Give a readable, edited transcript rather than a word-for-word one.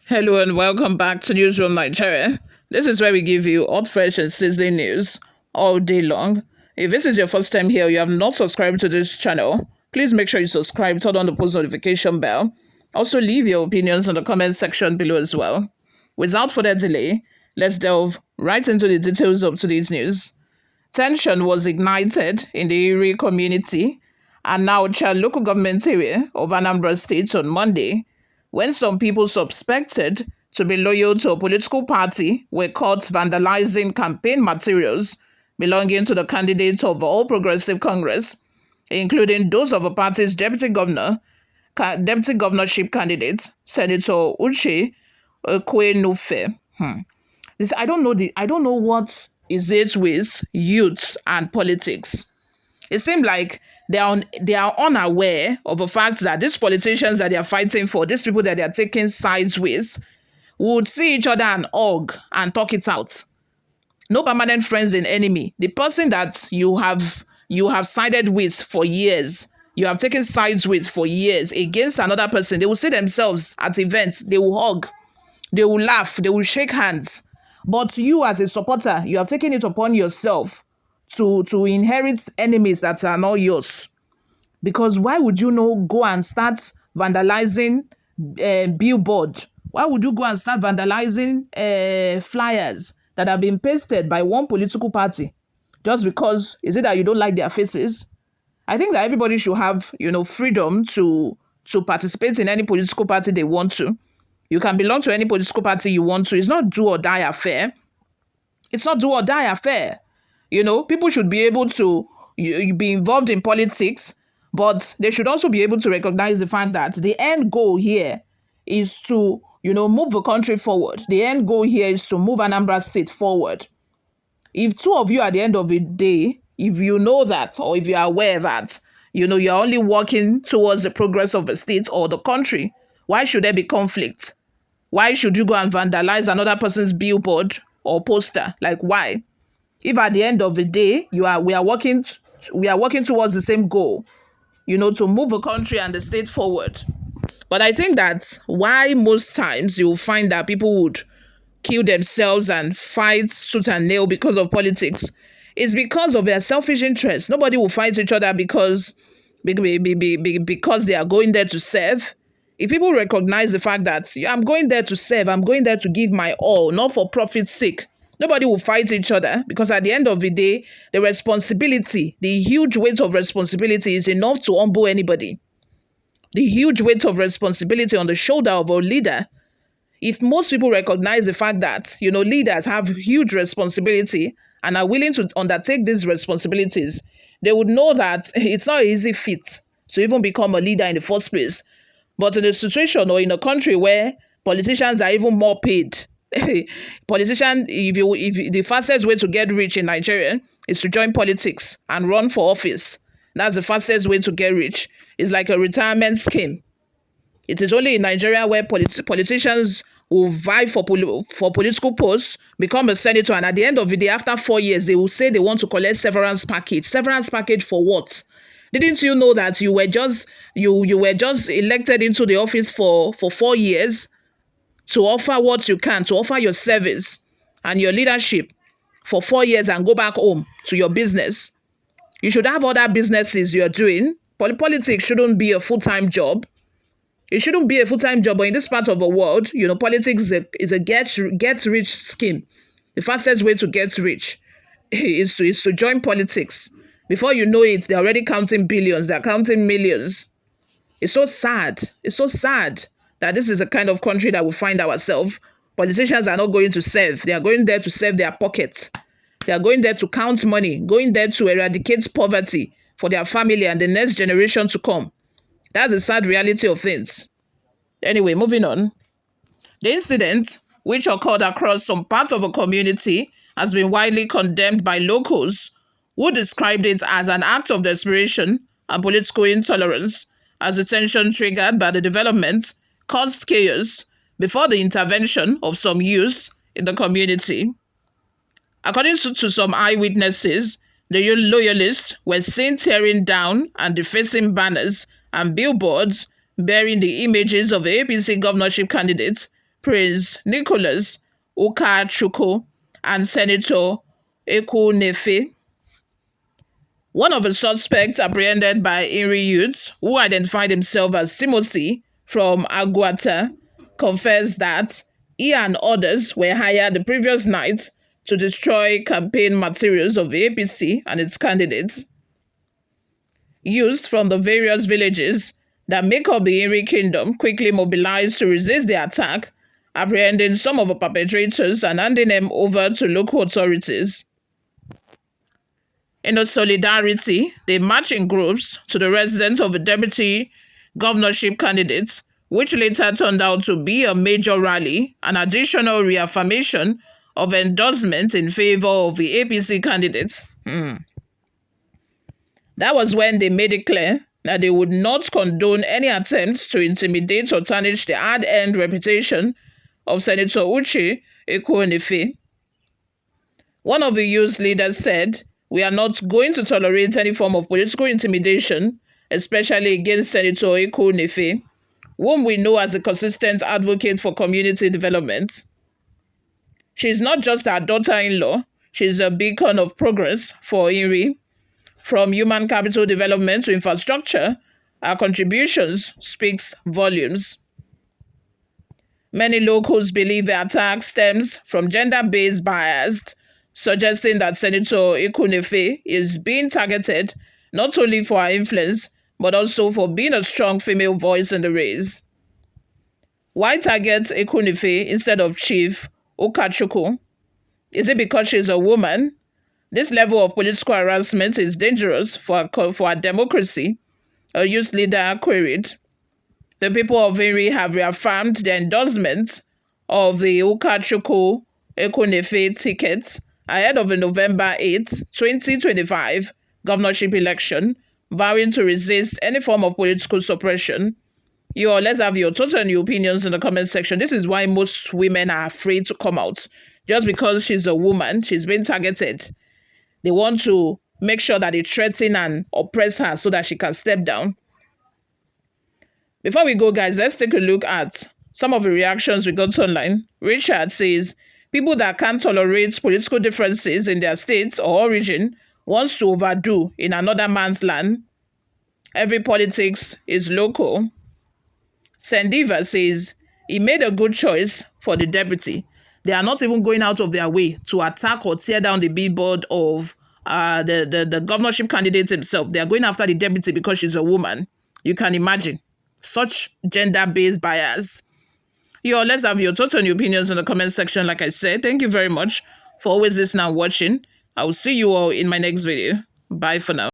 Hello and welcome back to Newsroom Nigeria. This is where we give you hot, fresh, and sizzling news all day long. If this is your first time here, you have not subscribed to this channel, please make sure you subscribe, turn on the post notification bell. Also, leave your opinions in the comment section below as well. Without further delay, let's delve right into the details of today's news. Tension was ignited in the Iri community and Anaocha local government area of Anambra State on Monday when some people suspected to be loyal to a political party were caught vandalizing campaign materials belonging to the candidates of All Progressive Congress, including those of the party's deputy governorship candidate, Senator Uche Ekwunife. I don't know what is it with youth and politics. It seems like they are unaware of the fact that these politicians that they are fighting for, these people that they are taking sides with, would see each other and hug and talk it out. No permanent friends in enemy. The person that you have sided with for years, you have taken sides with for years against another person, they will see themselves at events, they will hug, they will laugh, they will shake hands. But you as a supporter, you have taken it upon yourself to inherit enemies that are not yours. Because why would you go and start vandalizing billboard? Why would you go and start vandalizing flyers that have been pasted by one political party? Just because, is it that you don't like their faces? I think that everybody should have, freedom to participate in any political party they want to. You can belong to any political party you want to. It's not do or die affair. It's not do or die affair. People should be able to be involved in politics, but they should also be able to recognize the fact that the end goal here is to, move the country forward. The end goal here is to move Anambra State forward. If two of you at the end of the day, if you know that, or if you are aware that, you're only working towards the progress of the state or the country, why should there be conflict? Why should you go and vandalize another person's billboard or poster? Like, why? If at the end of the day we are working towards the same goal, to move the country and the state forward. But I think that's why most times you'll find that people would kill themselves and fight tooth and nail because of politics. It's because of their selfish interests. Nobody will fight each other because they are going there to serve. If people recognize the fact that I'm going there to serve, I'm going there to give my all, not for profit's sake, nobody will fight each other, because at the end of the day, the responsibility, the huge weight of responsibility is enough to humble anybody. The huge weight of responsibility on the shoulder of a leader. If most people recognize the fact that, leaders have huge responsibility and are willing to undertake these responsibilities, they would know that it's not an easy feat to even become a leader in the first place. But in a situation or in a country where politicians are even more paid, politician, if the fastest way to get rich in Nigeria is to join politics and run for office. That's the fastest way to get rich. It's like a retirement scheme. It is only in Nigeria where politicians will vie for political posts, become a senator, and at the end of the day, after 4 years, they will say they want to collect severance package. Severance package for what? Didn't you know that you were just elected into the office for 4 years to offer what you can, to offer your service and your leadership for 4 years and go back home to your business? You should have other businesses you're doing. Politics shouldn't be a full-time job. It shouldn't be a full-time job, but in this part of the world, politics is a get-rich scheme. The fastest way to get rich is to join politics. Before you know it, they're already counting billions, they're counting millions. It's so sad. It's so sad that this is the kind of country that we find ourselves. Politicians are not going to serve. They are going there to serve their pockets. They are going there to count money, going there to eradicate poverty for their family and the next generation to come. That's the sad reality of things. Anyway, moving on. The incident, which occurred across some parts of a community, has been widely condemned by locals, who described it as an act of desperation and political intolerance, as the tension triggered by the development caused chaos before the intervention of some youths in the community. According to some eyewitnesses, the loyalists were seen tearing down and defacing banners and billboards bearing the images of the APC governorship candidate, Prince Nicholas Ukachukwu and Senator Ekwunife. One of the suspects apprehended by Inri youths, who identified himself as Timothy from Aguata, confessed that he and others were hired the previous night to destroy campaign materials of the APC and its candidates. Youths from the various villages that make up the Inri kingdom quickly mobilized to resist the attack, apprehending some of the perpetrators and handing them over to local authorities. In a solidarity, they marched in groups to the residence of the deputy governorship candidates, which later turned out to be a major rally, an additional reaffirmation of endorsement in favor of the APC candidates. That was when they made it clear that they would not condone any attempts to intimidate or tarnish the hard-earned reputation of Senator Uche Ekwunife. One of the youth leaders said, "We are not going to tolerate any form of political intimidation, especially against Senator Ekwunife, whom we know as a consistent advocate for community development. She is not just our daughter-in-law, she is a beacon of progress for Inri. From human capital development to infrastructure, our contributions speaks volumes." Many locals believe the attack stems from gender-based bias, suggesting that Senator Ekwunife is being targeted not only for her influence, but also for being a strong female voice in the race. Why target Ekwunife instead of Chief Ukachukwu? Is it because she's a woman? This level of political harassment is dangerous for our democracy, a youth leader queried. The people of Inri have reaffirmed their endorsement of the Ukachukwu Ekwunife ticket ahead of the November 8, 2025 governorship election, vowing to resist any form of political suppression. Let's have your thoughts and your opinions in the comment section. This is why most women are afraid to come out. Just because she's a woman, she's been targeted. They want to make sure that they threaten and oppress her so that she can step down. Before we go, guys, let's take a look at some of the reactions we got online. Richard says, people that can't tolerate political differences in their states or origin wants to overdo in another man's land. Every politics is local. Sandiva says, he made a good choice for the deputy. They are not even going out of their way to attack or tear down the billboard of the governorship candidate himself. They are going after the deputy because she's a woman. You can imagine. Such gender-based bias. Let's have your thoughts and your opinions in the comment section. Like I said, thank you very much for always listening and watching. I will see you all in my next video. Bye for now.